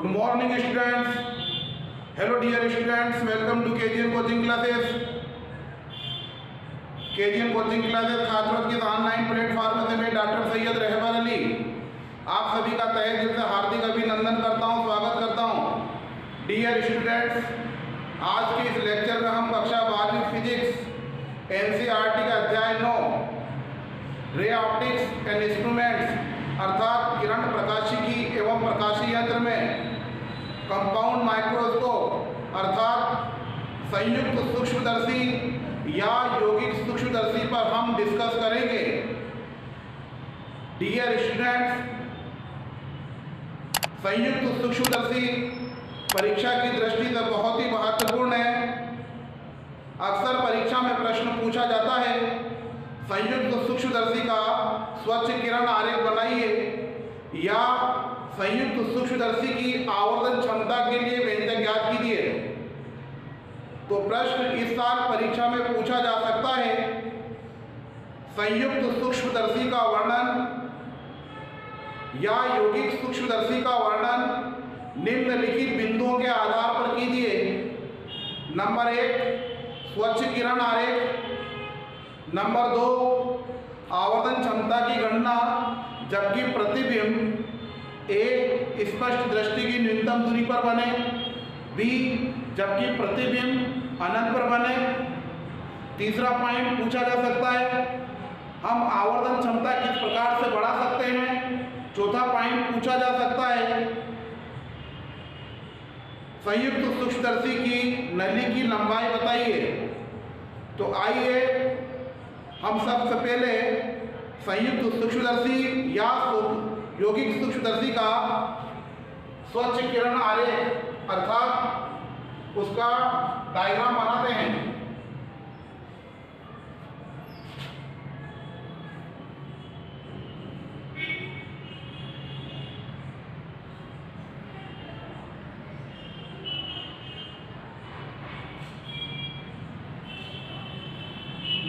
Good morning students. Hello dear students, welcome to KGN coaching classes. KGN coaching classes खासरोज के online platform से मैं doctor Syed रहबर Ali आप सभी का तहे दिल से हार्दिक अभिनंदन करता हूं, स्वागत करता हूं। डियर स्टूडेंट्स, आज के इस लेक्चर में हम कक्षा 12वीं फिजिक्स एनसीईआरटी का अध्याय 9 रे ऑप्टिक्स एंड इंस्ट्रूमेंट्स अर्थात किरण प्रकाशिकी एवं प्रकाशी यंत्र में कंपाउंड माइक्रोस्कोप अर्थात संयुक्त सूक्ष्मदर्शी या यौगिक सूक्ष्मदर्शी पर हम डिस्कस करेंगे। डियर स्टूडेंट्स, संयुक्त सूक्ष्मदर्शी परीक्षा की दृष्टि से बहुत ही महत्वपूर्ण है। अक्सर परीक्षा में प्रश्न पूछा जाता है, संयुक्त सूक्ष्मदर्शी का स्वच्छ किरण आरेख बनाइए या संयुक्त सूक्ष्मदर्शी की आवर्धन क्षमता के लिए व्यंजक ज्ञात कीजिए। तो प्रश्न इस साल परीक्षा में पूछा जा सकता है, संयुक्त सूक्ष्मदर्शी का वर्णन या यौगिक सूक्ष्मदर्शी का वर्णन निम्नलिखित बिंदुओं के आधार पर कीजिए। नंबर 1 स्वच्छ किरण आरेख, नंबर 2 आवर्धन क्षमता की गणना जबकि प्रतिबिंब एक स्पष्ट दृष्टि की न्यूनतम दूरी पर बने, बी जबकि प्रतिबिंब अनंत पर बने। तीसरा पॉइंट पूछा जा सकता है, हम आवर्धन क्षमता किस प्रकार से बढ़ा सकते हैं। चौथा पॉइंट पूछा जा सकता है, संयुक्त सूक्ष्मदर्शी की नली की लंबाई बताइए। तो आइए हम सबसे पहले संयुक्त सूक्ष्मदर्शी या यौगिक सूक्ष्मदर्शी का स्वच्छ किरण आरेख अर्थात उसका डायग्राम बनाते हैं।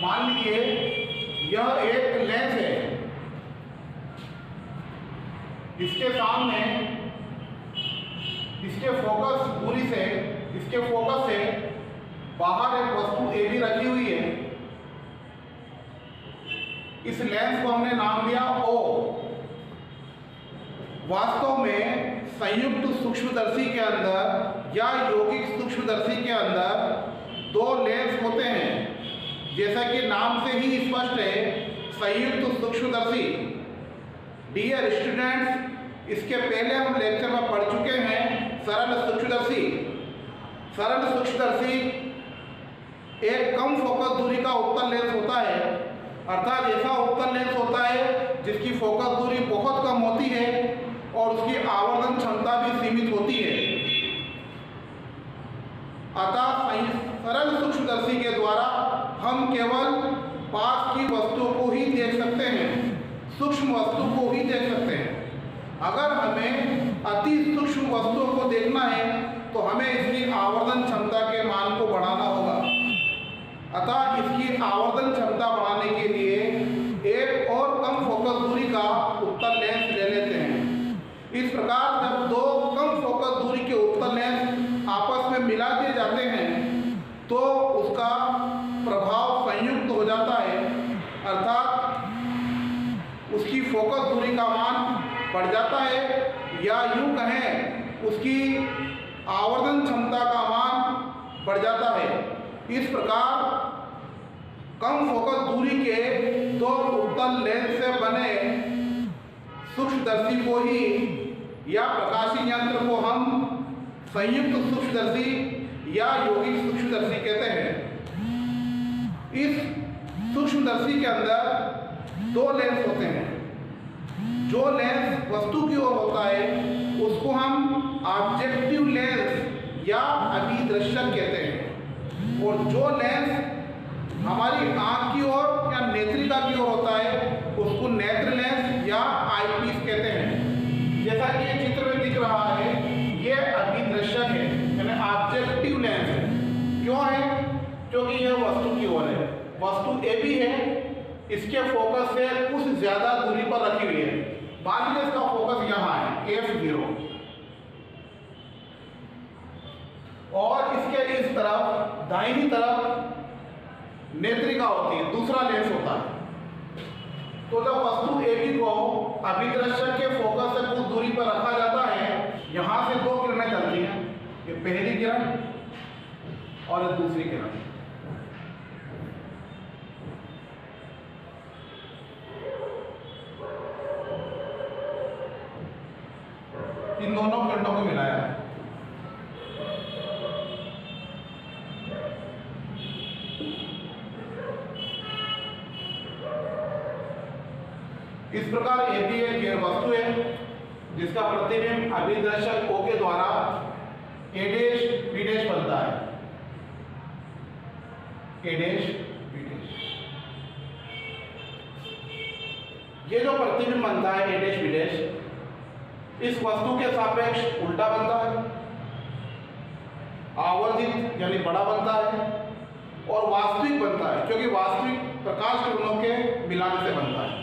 मान लीजिए यह एक लेंस है, इसके सामने इसके फोकस से बाहर एक वस्तु ए बी रखी हुई है। इस लेंस को हमने नाम दिया ओ। वास्तव में संयुक्त सूक्ष्मदर्शी के अंदर या यौगिक सूक्ष्मदर्शी के अंदर दो लेंस होते हैं, जैसा कि नाम से ही स्पष्ट है, संयुक्त सूक्ष्मदर्शी। डियर स्टूडेंट्स, इसके पहले हम लेक्चर में पढ़ चुके हैं सरल सूक्ष्मदर्शी। सरल सूक्ष्मदर्शी एक कम फोकस दूरी का उत्तल लेंस होता है, अर्थात ऐसा उत्तल लेंस होता है जिसकी फोकस दूरी बहुत कम होती है और उसकी आवर्धन क्षमता भी सीमित होती है। अतः सरल सूक्ष्मदर्शी के द्वारा हम केवल पास की वस्तु को ही देख सकते हैं, सूक्ष्म वस्तु को ही देख सकते हैं। अगर हमें अति सूक्ष्म वस्तुओं को देखना है तो हमें इसकी आवर्धन क्षमता के मान को बढ़ाना होगा। अतः इसकी आवर्धन क्षमता बढ़ाने के लिए एक और कम फोकस दूरी का उत्तल लेंस ले लेते हैं। इस प्रकार जब दो कम फोकस दूरी के उत्तल लेंस आपस में मिला दिए जाते हैं तो उसका प्रभाव संयुक्त हो जाता है, अर्थात उसकी फोकस दूरी का मान बढ़ जाता है या यूं कहें उसकी आवर्धन क्षमता का मान बढ़ जाता है। इस प्रकार कम फोकस दूरी के दो उत्तल लेंस से बने सूक्ष्मदर्शी को ही या प्रकाशी यंत्र को हम संयुक्त सूक्ष्मदर्शी या यौगिक सूक्ष्मदर्शी कहते हैं। इस सूक्ष्मदर्शी के अंदर दो लेंस होते हैं। जो लेंस वस्तु की ओर होता है उसको हम ऑब्जेक्टिव लेंस या अभिदृश्यक कहते हैं, और जो लेंस हमारी आँख की ओर या नेत्रिका की ओर होता है उसको नेत्र लेंस या आईपीस कहते हैं। जैसा कि ये चित्र में दिख रहा है, ये अभिदृश्यक है यानी ऑब्जेक्टिव लेंस है। क्यों है? क्योंकि यह वस्तु की ओर है, वस्तु ए बी है, इसके फोकस से कुछ ज़्यादा दूरी पर रखी हुई है। मान लीजिए इसका फोकस यहाँ है F0, दाहिनी तरफ नेत्रिका होती है, दूसरा लेंस होता है। तो जब वस्तु AB को अभिदर्शक के फोकस से कुछ दूरी पर रखा जाता है, यहाँ से दो किरणें चलती हैं, ये पहली किरण और ये दूसरी किरण। इन दोनों किरणों को मिलाया। इस प्रकार AB एक वस्तु है जिसका प्रतिबिंब अभिदर्शक O के द्वारा A डैश B डैश बनता है, A डैश B डैश। ये जो प्रतिबिंब बनता है A डैश B डैश, इस वस्तु के सापेक्ष उल्टा बनता है, आवर्धित यानी बड़ा बनता है और वास्तविक बनता है, क्योंकि वास्तविक प्रकाश किरणों के मिलान से बनता है।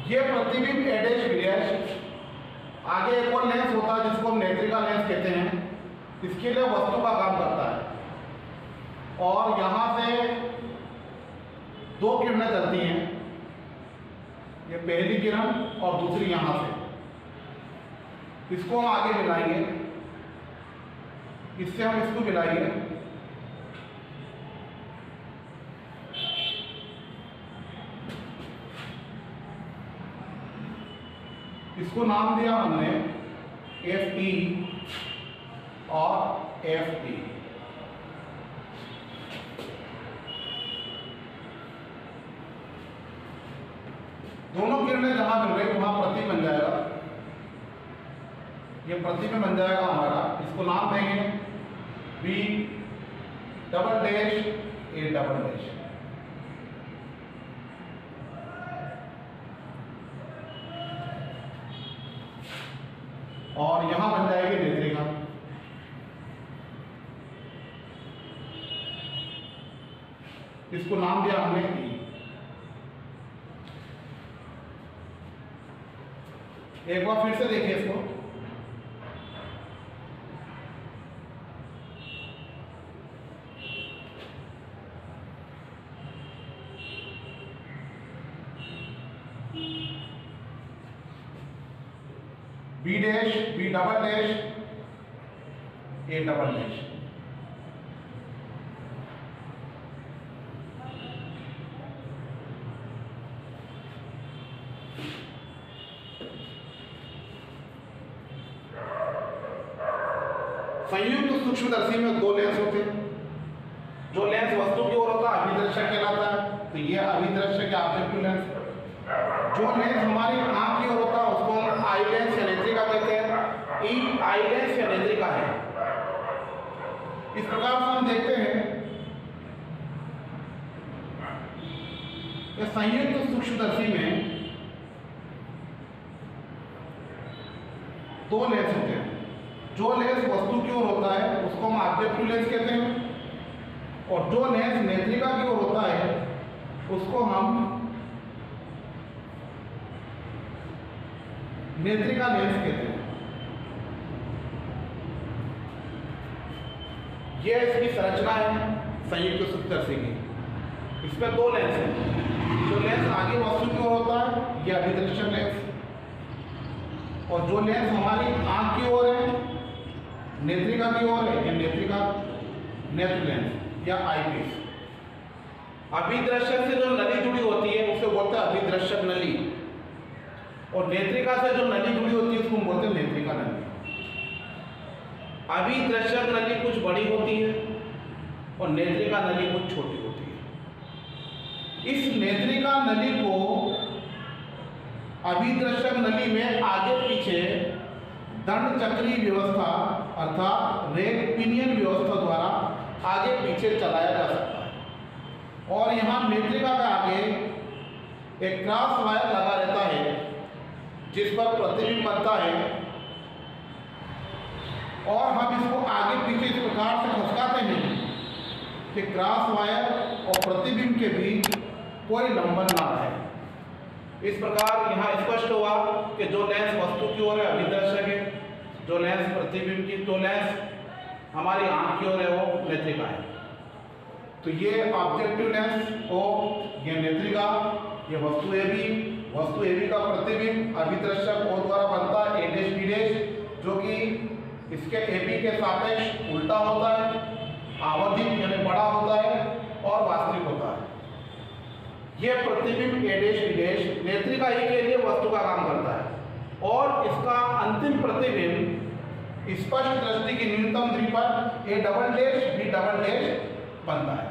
ये प्रतिबिंब A डैश B डैश, आगे एक और लेंस होता है जिसको हम नेत्रिका लेंस कहते हैं, इसके लिए वस्तु का काम करता है और यहाँ से दो किरणें चलती हैं, ये पहली किरण और दूसरी यहाँ से। इसको हम आगे मिलाएंगे, इससे हम इसको मिलाएंगे। इसको नाम दिया हमने FE और FE। दोनों किरणें जहां मिल रही वहां प्रतिबिंब बन जाएगा, ये प्रतिबिंब बन जाएगा हमारा। इसको नाम देंगे B double dash A double dash. और यहां बन जाएगी नेत्रिका। इसको नाम दिया हमने E। एक बार फिर से देखिए इसको, B dash B double dash A double dash. संयुक्त सूक्ष्मदर्शी में दो लेंस होते हैं। जो लेंस वस्तु की ओर होता है अभिदर्शक कहलाता है, तो ये अभिदर्शक या ऑब्जेक्टिव लेंस। जो लेंस हमारी आंख की ओर होता है उसको हम आई लेंस या नेत्रिका कहते हैं। ई आई लेंस या नेत्रिका है। इस प्रकार से हम देखते हैं कि संयुक्त सूक्ष्मदर्शी में दो लेंस होते हैं। जो लेंस वस्तु की ओर होता है उसको हम ऑब्जेक्टिव लेंस कहते हैं और जो लेंस नेत्रिका की ओर होता है उसको हम नेत्रिका लेंस कहते हैं। यह इसकी संरचना है संयुक्त सूक्ष्मदर्शी की। इसमें दो लेंस हैं। जो लेंस आगे वस्तु की ओर होता है यह अभिदर्शक लेंस, और जो लेंस हमारी आंख की ओर है नेत्रिका की ओर है, यह नेत्रिका नेत्र लेंस या आई पीस। अभिदर्शक से जो नली जुड़ी होती है उसे बोलते हैं अभिदर्शक नली, और नेत्रिका से जो नली जुड़ी होती है उसको बोलते हैं नेत्रिका नली। अभिदर्शक नली कुछ बड़ी होती है और नेत्रिका नली कुछ छोटी होती है। इस नेत्रिका नली को अभिदर्शक नली में आगे पीछे दंड चक्री व्यवस्था अर्थात रेक पिनियन व्यवस्था द्वारा आगे पीछे चलाया जा सकता है। और यहाँ नेत्रिका के आगे एक क्रॉस वायर लगा रहता है जिस पर प्रतिबिंब बनता है, और हम इसको आगे पीछे इस प्रकार से खसकाते हैं कि क्रॉस वायर और प्रतिबिंब के बीच कोई लंबन ना रहे। इस प्रकार यहाँ स्पष्ट हुआ कि जो लेंस वस्तु की ओर है अभिदर्शक है, जो लेंस प्रतिबिंब की जो लेंस हमारी आंख की ओर है वो नेत्रिका है। तो ये ऑब्जेक्टिव लेंस ओ, ये नेत्रिका, ये वस्तु ए बी का प्रतिबिंब अभिदर्शक ओ द्वारा बनता है ए डैश बी डैश, जो कि इसके ए बी के सापेक्ष उल्टा होता है, आवर्धित यानी बड़ा होता है और वास्तविक होता है। यह प्रतिबिंब ए डैश बी डैश नेत्रिका ही के लिए वस्तु का काम करता है और इसका अंतिम प्रतिबिंब स्पष्ट दृष्टि की न्यूनतम दूरी पर A double dash B double dash बनता है।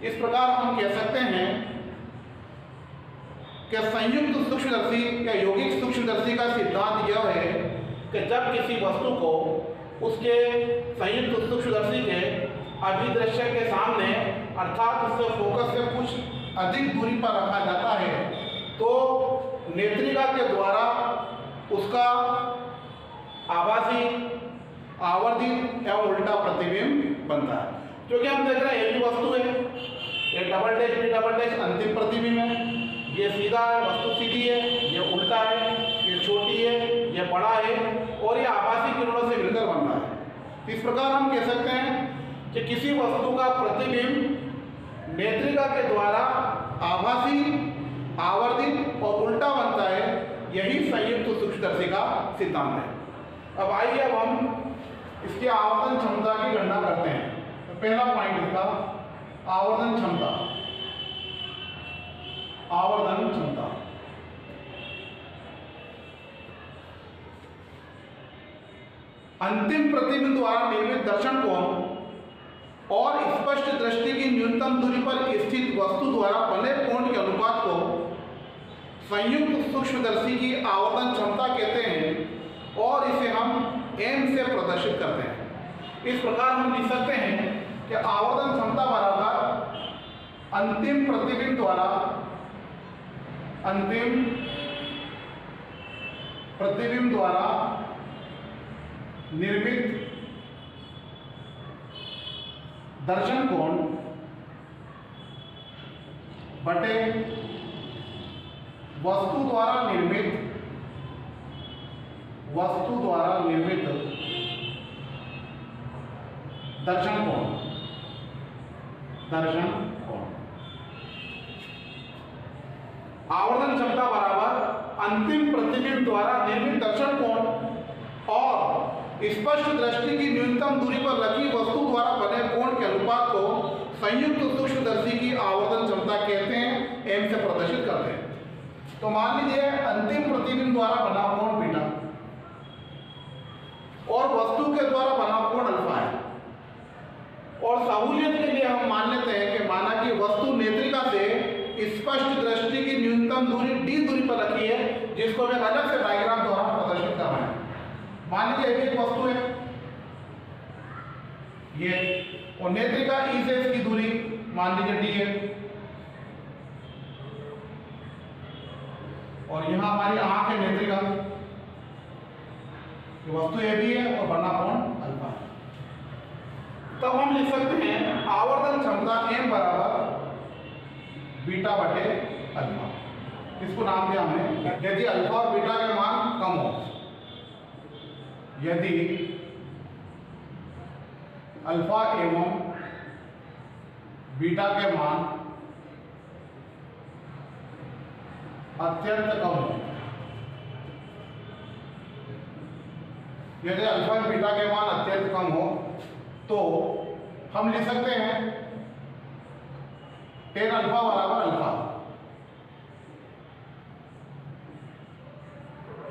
इस प्रकार हम कह सकते हैं कि संयुक्त सूक्ष्मदर्शी या यौगिक सूक्ष्मदर्शी का सिद्धांत यह है कि जब किसी वस्तु को उसके संयुक्त सूक्ष्मदर्शी के अभिदृश्य के सामने अर्थात उससे फोकस से कुछ अधिक दूरी पर रखा जाता है तो नेत्रिका के द्वारा उसका आभासी, आवर्धित एवं उल्टा प्रतिबिंब बनता है। क्योंकि हम देख रहे हैं एक ही वस्तु है, ये double dash B double dash अंतिम प्रतिबिंब है, ये सीधा है, वस्तु सीधी है, ये उल्टा है, ये छोटी है, ये बड़ा है और ये आभासी किरणों से मिलकर बन रहा है। इस प्रकार हम कह सकते हैं कि किसी वस्तु का प्रतिबिंब नेत्रिका के द्वारा आभासी, आवर्धित और उल्टा बनता है, यही संयुक्त सूक्ष्मदर्शी का सिद्धांत है। अब आइए अब हम इसकी आवर्धन क्षमता की गणना करते हैं। तो पहला पॉइंट इसका आवर्धन क्षमता। आवर्धन क्षमता अंतिम प्रतिबिंब द्वारा निर्मित दर्शन कोण और स्पष्ट दृष्टि की न्यूनतम दूरी पर स्थित वस्तु द्वारा बने कोण के अनुपात को संयुक्त सूक्ष्मदर्शी की आवर्धन क्षमता कहते हैं और इसे हम m से प्रदर्शित करते हैं। इस प्रकार हम लिख सकते हैं कि आवर्धन क्षमता बराबर अंतिम प्रतिबिंब द्वारा निर्मित दर्शन कोण बटे वस्तु द्वारा निर्मित दर्शन कोण। आवर्धन क्षमता बराबर अंतिम प्रतिबिंब द्वारा निर्मित दर्शन कोण और स्पष्ट दृष्टि की न्यूनतम दूरी पर रखी वस्तु द्वारा बने कोण के अनुपात को संयुक्त सूक्ष्मदर्शी की आवर्धन क्षमता कहते हैं, m से प्रदर्शित करते हैं। तो मान लीजिए अंतिम प्रतिबिंब द्वारा बना कोण बीटा और वस्तु के द्वारा बना कोण अल्फा है और सहूलियत के लिए हम मान लेते हैं कि माना कि वस्तु नेत्रिका से स्पष्ट दृष्टि की न्यूनतम दूरी d दूरी पर रखी है, जिसको मैं अलग से डायग्राम द्वारा प्रदर्शित कर रहा हूं। मान लीजिए एक वस्तु है ये और नेत्रिका ई से इसकी दूरी मान लीजिए d है और यहां हमारी आंख है नेत्रिका, वस्तु ए भी है और बना कोण अल्फा है। तब हम लिख सकते हैं आवर्धन क्षमता m बराबर बीटा बटे अल्फा। इसको नाम दिया हमने, यदि अल्फा और बीटा के मान कम हो, यदि अल्फा एवं बीटा के मान अत्यंत कम हो, यदि अल्फा और बीटा के मान अत्यंत कम हो तो हम लिख सकते हैं tan अल्फा बराबर अल्फा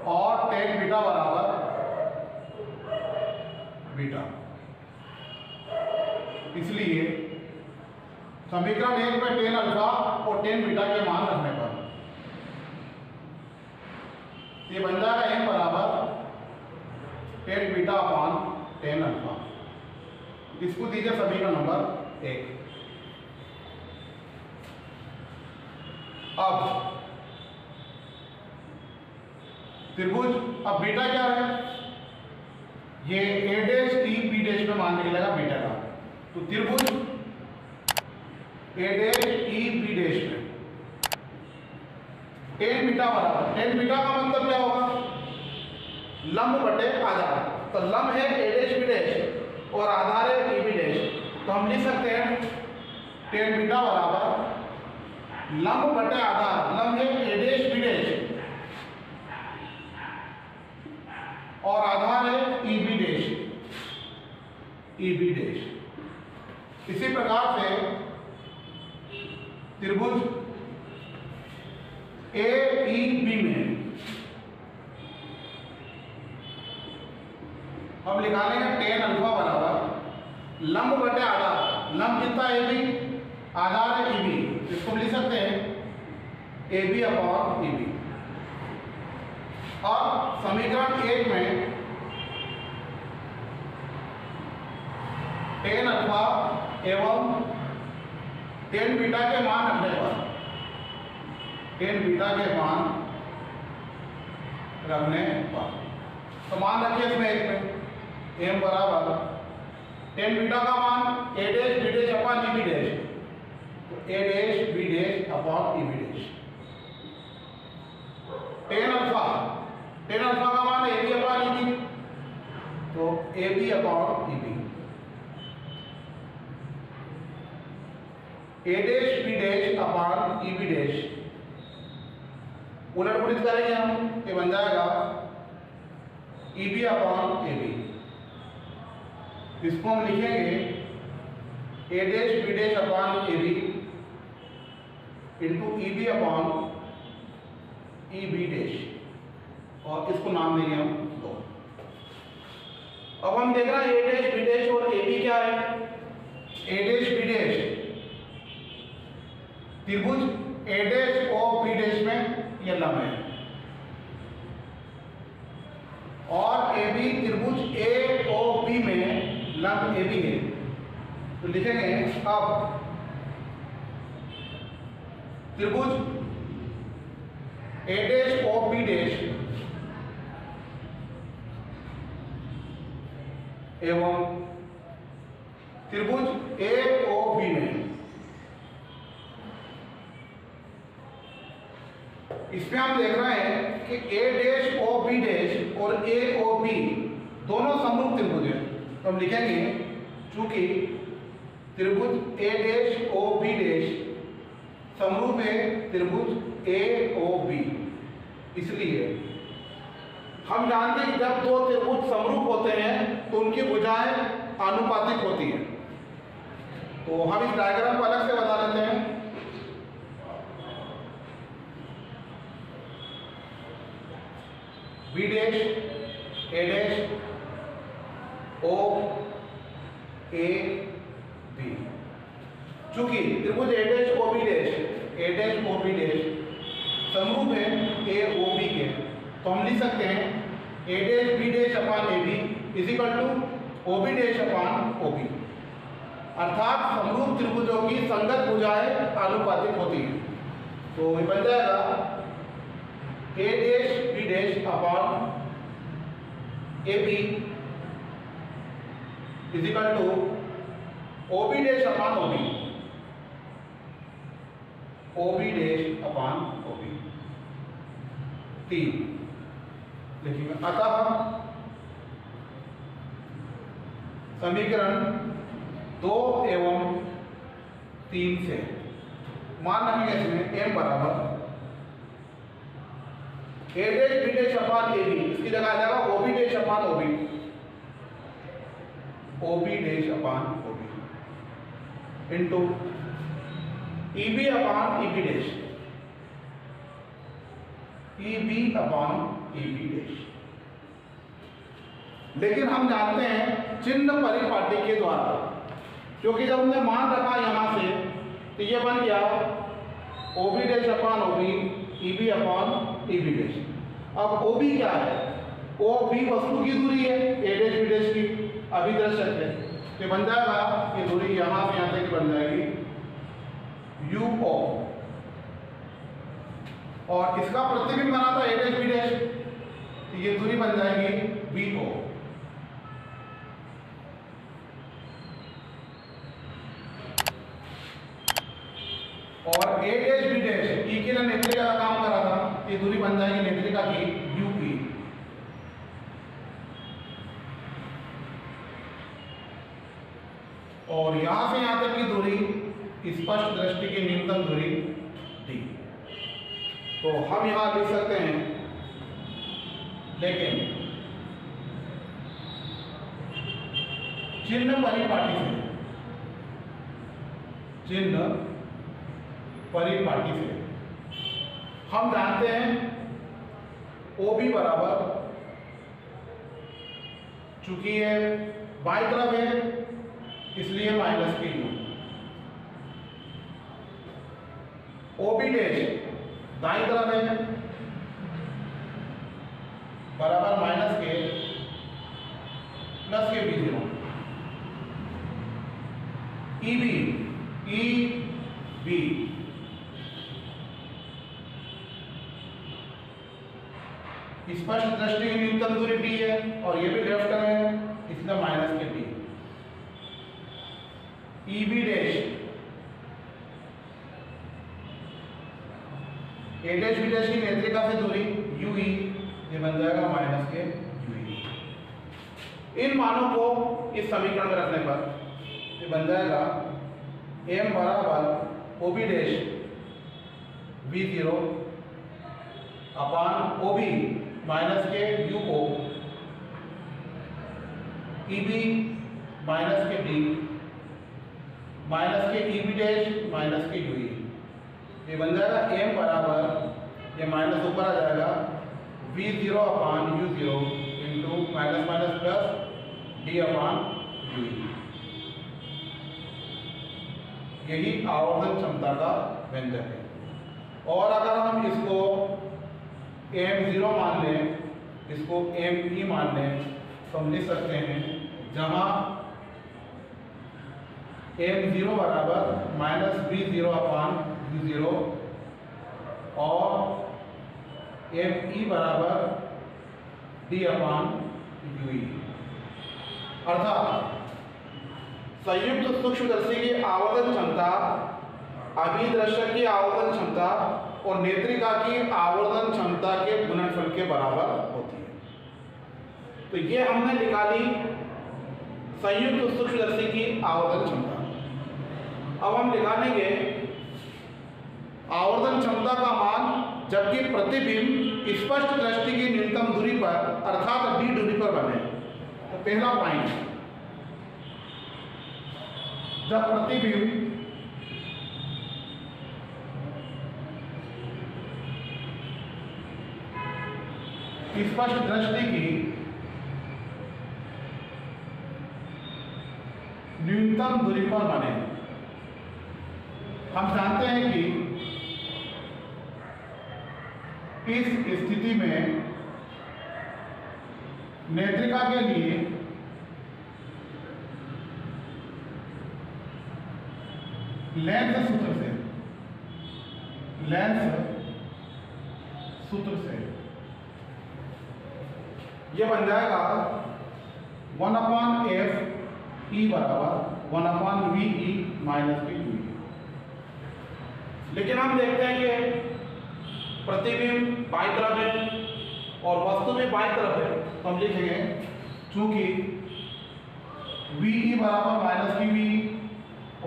और tan बीटा बराबर बीटा। इसलिए समीकरण 1 में tan अल्फा और tan बीटा के मान रखने पर ये बन जाएगा m बराबर tan बीटा अपान tan अल्फा। इसको दीजिए समीकरण नंबर 1। अब त्रिभुज, अब बीटा क्या है, ये ए डैश टी बी डैश में मान निकलेगा बीटा का, तो त्रिभुज A dash T B dash में tan बीटा बराबर, tan बीटा का मतलब क्या होगा, लंब बटे आधार। तो लंब है ए डैश बी डैश और आधार है ई बी डैश, तो हम लिख सकते हैं tan बीटा बराबर लंब बटे आधार, लंब है ए डैश बी डैश और आधार है E B dash, E B dash. इसी प्रकार से त्रिभुज ए ई बी में हम निकालेंगे tan अल्फा बराबर लंब बटे आधार, लंब कितना ए बी, आधार है ई बी, इसको हम लिख सकते हैं A B upon E B. और समीकरण 1 में tan अल्फा एवं tan बीटा के मान रखने पर, tan बीटा के मान रखने पर, तो मान रखिए इसमें एक में m बराबर tan बीटा का मान a dash b dash upon e b dash, तो a dash b dash upon e b dash. tan alpha का मान a b upon e b, तो a b upon e b। a dash b dash upon e b dash उलट पुलट करेंगे हम, ये बन जाएगा e b upon a b। इसको हम लिखेंगे a dash b dash upon a b into e b upon e b dash, और इसको नाम देंगे हम 2। अब हम देख रहे हैं a डैश b डैश और a b क्या है। a डैश b डैश त्रिभुज a डैश और b डैश में यह लंब है, और a b त्रिभुज a और b में लंब ए बी है, तो लिखेंगे अब त्रिभुज ए डैश और बी डैश एवं त्रिभुज ए और बी में, इसमें हम देख रहे हैं कि ए डैश और बी डैश और ए और बी दोनों समरूप त्रिभुज हैं, तो हम लिखेंगे चूंकि त्रिभुज A dash O B dash समरूप है त्रिभुज ए ओ बी, इसलिए हम जानते हैं कि जब दो त्रिभुज समरूप होते हैं तो उनकी भुजाएं आनुपातिक होती हैं। तो हम इस डायग्राम को अलग से बता देते हैं। B dash A dash O A B, चूंकि त्रिभुज A dash O B dash समरूप है ए ओ बी के, तो हम लिख सकते हैं A dash B dash upon A B is equal to O B dash upon O B, अर्थात समरूप त्रिभुजों की संगत भुजाएं आनुपातिक होती हैं। तो ये बन जाएगा A dash B dash upon A B is equal to O B dash upon O B, O B dash upon O B 3 लिखेंगे। अतः समीकरण 2 एवं 3 से मान रखेंगे इसमें m बराबर A dash B dash upon A B, इसकी जगह आ जाएगा O B dash upon O B, O B dash upon O B into E B upon E B dash, E B upon E B dash. लेकिन हम जानते हैं चिन्ह परिपाटी के द्वारा, क्योंकि जब हमने मान रखा यहां से तो ये बन गया O B dash upon O B E B upon E B dash. अब ओ बी क्या है, ओ बी वस्तु की दूरी है ए डैश बी डैश की अभिदृश्य है, तो बन जाएगा ये दूरी यहां से यहां तक बन जाएगी यू ओ, और इसका प्रतिबिंब बना था ए डैश बी डैश, तो ये दूरी बन जाएगी बी ओ। और ए डैश बी डैश ई के लिए नेत्रिका का काम करा था, ये दूरी बन जाएगी नेत्रिका की यू पी। और यहाँ से यहाँ तक की दूरी स्पष्ट दृष्टि की न्यूनतम दूरी d। तो हम यहाँ लिख सकते हैं, लेकिन चिन्ह परिपाटी से, चिन्ह परिपाटी से हम जानते हैं OB बराबर, चूंकि ये बाईं तरफ है इसलिए माइनस के U, OB डैश दाईं तरफ है बराबर माइनस के प्लस के B0, EB स्पष्ट दृष्टि की न्यूनतम दूरी d है और ये भी लेफ्ट में है इसलिए माइनस के d। EB dash A dash B dash की नेत्रिका से दूरी UE, ये बन जाएगा माइनस के UE। इन मानों को इस समीकरण में रखने पर ये बन जाएगा M बराबर OB डैश V0 अपान OB माइनस के U को EB माइनस के D माइनस के EB डैश माइनस के UE, ये बन जाएगा M बराबर, ये माइनस ऊपर आ जाएगा V0 अपान U0 into minus minus plus D upon UE। यही आवर्धन क्षमता का व्यंजक है। और अगर हम इसको M0 मान लें, इसको ME मान लें, तो हम लिख सकते हैं जहाँ M0 बराबर माइनस V0 अपान U0 और ME बराबर D अपान UE। अर्थात संयुक्त सूक्ष्मदर्शी की आवर्धन क्षमता अभिदर्शक की आवर्धन क्षमता और नेत्रिका की आवर्धन क्षमता के गुणनफल के बराबर होती है। तो ये हमने निकाली संयुक्त सूक्ष्मदर्शी की आवर्धन क्षमता। अब हम निकालेंगे आवर्धन क्षमता का मान जबकि प्रतिबिंब स्पष्ट दृष्टि की न्यूनतम दूरी पर अर्थात d दूरी पर बने। तो पहला पॉइंट, जब प्रतिबिंब स्पष्ट दृष्टि की न्यूनतम दूरी पर बने। हम जानते हैं कि इस स्थिति में नेत्रिका के लिए लेंस सूत्र से ये बन जाएगा 1/f E बराबर 1/VE माइनस के UE। लेकिन हम देखते हैं कि प्रतिबिंब बाईं तरफ है और वस्तु भी बाईं तरफ है, तो हम लिखेंगे चूंकि VE बराबर माइनस की VE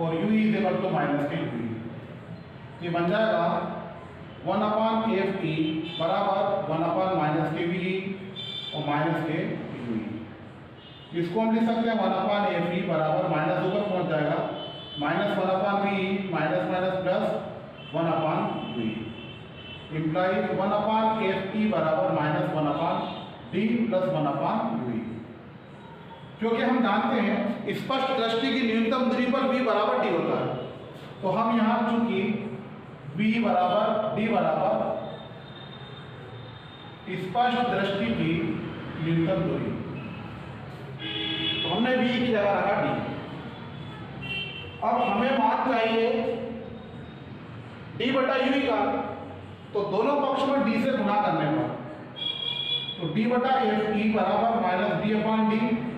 और UE is equal to minus के UE, ये बन जाएगा 1/FE बराबर 1/माइनस के VE और माइनस के UE। इसको हम लिख सकते हैं 1/FE बराबर माइनस ऊपर पहुंच जाएगा minus 1/VE minus minus plus 1/UE implies 1/FE बराबर माइनस 1/D प्लस 1/UE। क्योंकि हम जानते हैं स्पष्ट दृष्टि की न्यूनतम दूरी पर V बराबर D होता है, तो हम यहाँ चूंकि V बराबर D बराबर स्पष्ट दृष्टि की न्यूनतम दूरी, तो हमने V की जगह रखा D। अब हमें मान चाहिए D बटा UE का, तो दोनों पक्ष में D से गुणा करने पर तो D बटा FE बराबर minus D upon D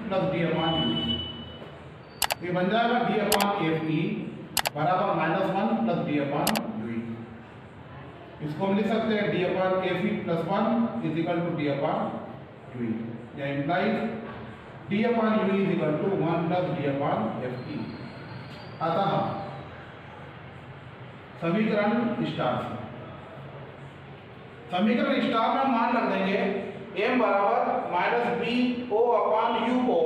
plus D upon UE, ये बन जाएगा D अपान FE बराबर minus 1 plus D upon UE। इसको हम लिख सकते हैं D upon FE plus 1 is equal to D upon UE, या implies D upon UE is equal to 1 plus D upon FE। अतः समीकरण स्टार से, समीकरण स्टार में मान रख देंगे m बराबर minus B O upon U O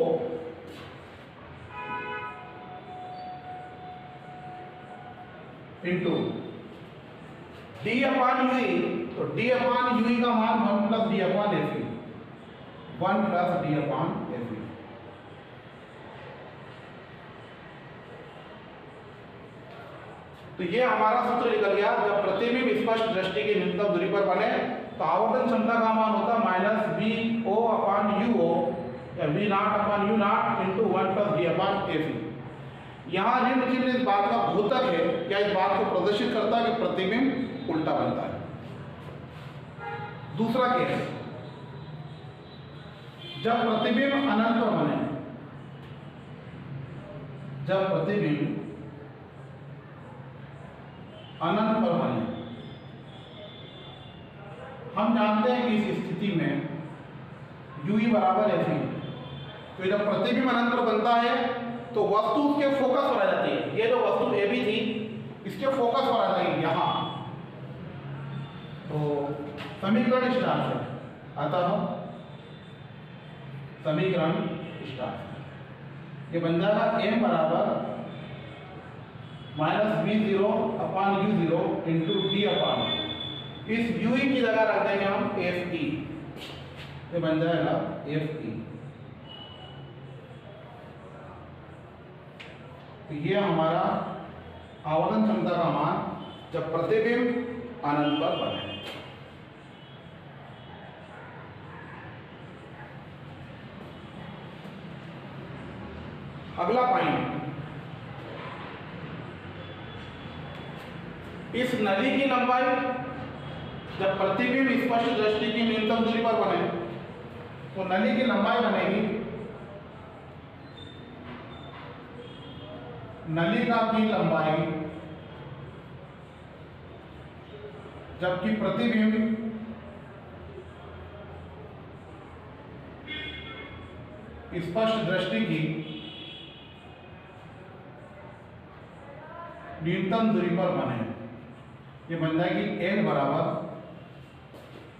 into D upon U, E D upon U E मान 1 plus D upon F, 1 plus D upon F. तो ये हमारा सूत्र निकल गया। जब प्रतिबिंब स्पष्ट दृष्टि की न्यूनतम दूरी पर बने तो आवर्तन क्षमता का मान होता है minus B O upon U O या V naught upon U naught into 1 plus D upon F. यहाँ ऋण चिन्ह इस बात का द्योतक है या इस बात को प्रदर्शित करता है कि प्रतिबिंब उल्टा बनता है। दूसरा केस, जब प्रतिबिंब अनंत पर बने, जब प्रतिबिंब अनंत पर बने, हम जानते हैं कि इस स्थिति में ui बराबर एफ। तो जब प्रतिबिंब अनंत पर बनता है तो वस्तु उसके फोकस पर आ जाती है। ये जो वस्तु ए बी थी इसके फोकस पर आ जाएगी यहाँ। तो समीकरण स्टार से, अतः समीकरण स्टार ये बन जाएगा m बराबर minus B zero upon U zero into D upon, इस यू की जगह रख देंगे हम एफ ई, ये बन जाएगा एफ ई। तो ये हमारा आवर्तन क्षमता का मान जब प्रतिबिंब अनंत पर बने। अगला पॉइंट, इस नली की लंबाई जब प्रतिबिंब स्पष्ट दृष्टि की न्यूनतम दूरी पर बने तो नली की लंबाई बनेगी नलिका की लंबाई जबकि प्रतिबिंब स्पष्ट दृष्टि की न्यूनतम दूरी पर बने। ये बन जाएगी n बराबर,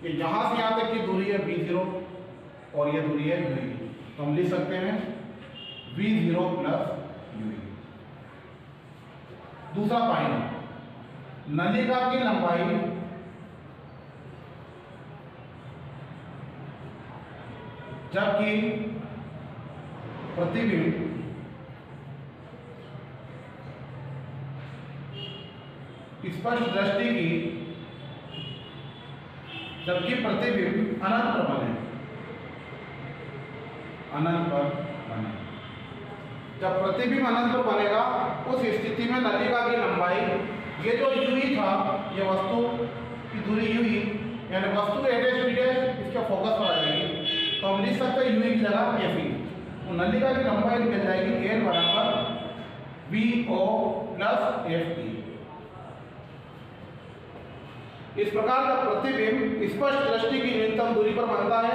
ये यहां से यहां तक की दूरी है v0 और ये दूरी है ui, तो हम लिख सकते हैं v0 प्लस ui। दूसरा पॉइंट, नलिका की लंबाई जबकि प्रतिबिंब स्पष्ट दृष्टि की जबकि प्रतिबिंब अनंत पर बने, अनंत पर बने। जब प्रतिबिंब अनंत पर बनेगा उस स्थिति में नलिका की लंबाई, ये जो यूई था ये वस्तु की दूरी यूई यानी वस्तु ए डैश बी डैश इसके फोकस पर आ जाएगी, तो हम लिख सकते हैं यूई की जगह एफ ई। तो नलिका की लंबाई निकल जाएगी एल बराबर V O plus F E. इस प्रकार जब प्रतिबिंब स्पष्ट दृष्टि की न्यूनतम दूरी पर बनता है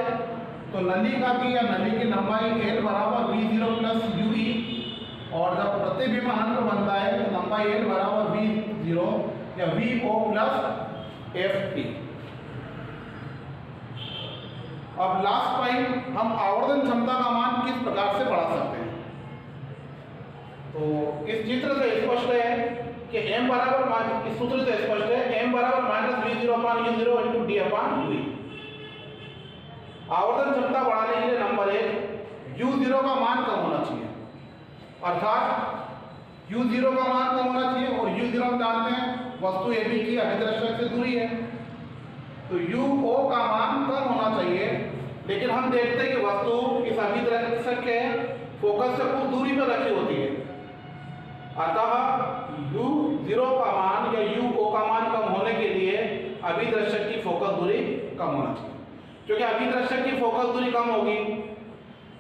तो नलिका की या नली की लंबाई एल बराबर v0 प्लस ui, और जब प्रतिबिंब अनंत बनता है तो लंबाई एल बराबर v0 या vo प्लस ft। अब लास्ट पॉइंट, हम आवर्तन क्षमता का मान किस प्रकार से बढ़ा सकते हैं। तो इस चित्र से स्पष्ट है कि m बराबर, इस सूत्र से स्पष्ट है m बराबर माइनस v0 अपान u0 इंटू डी अपान ui। आवर्तन क्षमता बढ़ाने के लिए नंबर 1, u0 का मान कम होना चाहिए, अर्थात u0 का मान कम होना चाहिए और u0 हम जानते हैं वस्तु ए बी की अभिदर्शक से दूरी है, तो uo का मान कम होना चाहिए। लेकिन हम देखते हैं कि वस्तु इस अभिदर्शक के फोकस से कुछ दूरी पर रखी होती है, अतः u0 का मान या uo का मान कम होने के लिए अभिदर्शक की फोकस दूरी कम होना चाहिए। क्योंकि अभिदर्शक की फोकस दूरी कम होगी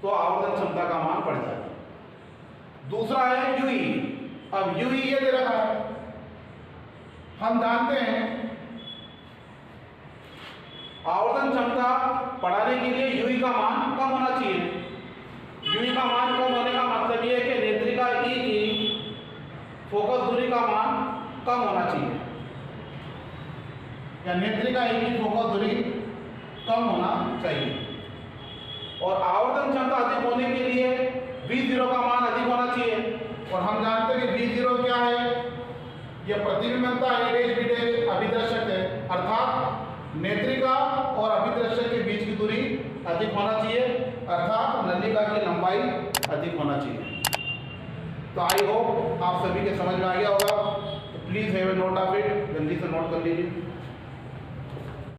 तो आवर्तन क्षमता का मान बढ़ जाएगा। दूसरा है ui। अब ui ये दे रखा है, हम जानते हैं आवर्तन क्षमता बढ़ाने के लिए ui का मान कम होना चाहिए। ui का मान कम होने का मतलब ये है कि नेत्रिका E की फोकस दूरी का मान कम होना चाहिए, या नेत्रिका ए की फोकस दूरी कम होना चाहिए। और आवर्तन क्षमता अधिक होने के लिए V0 का मान अधिक होना चाहिए। और हम जानते हैं कि V0 क्या है, यह प्रतिबिंबता A डैश B डैश अभिदर्शक है, अर्थात नेत्रिका और अभिदर्शक के बीच की दूरी अधिक होना चाहिए, अर्थात नलिका की लंबाई अधिक होना चाहिए। तो आई होप आप सभी के समझ में आ गया होगा। तो please have a note of it, जल्दी से नोट कर लीजिए।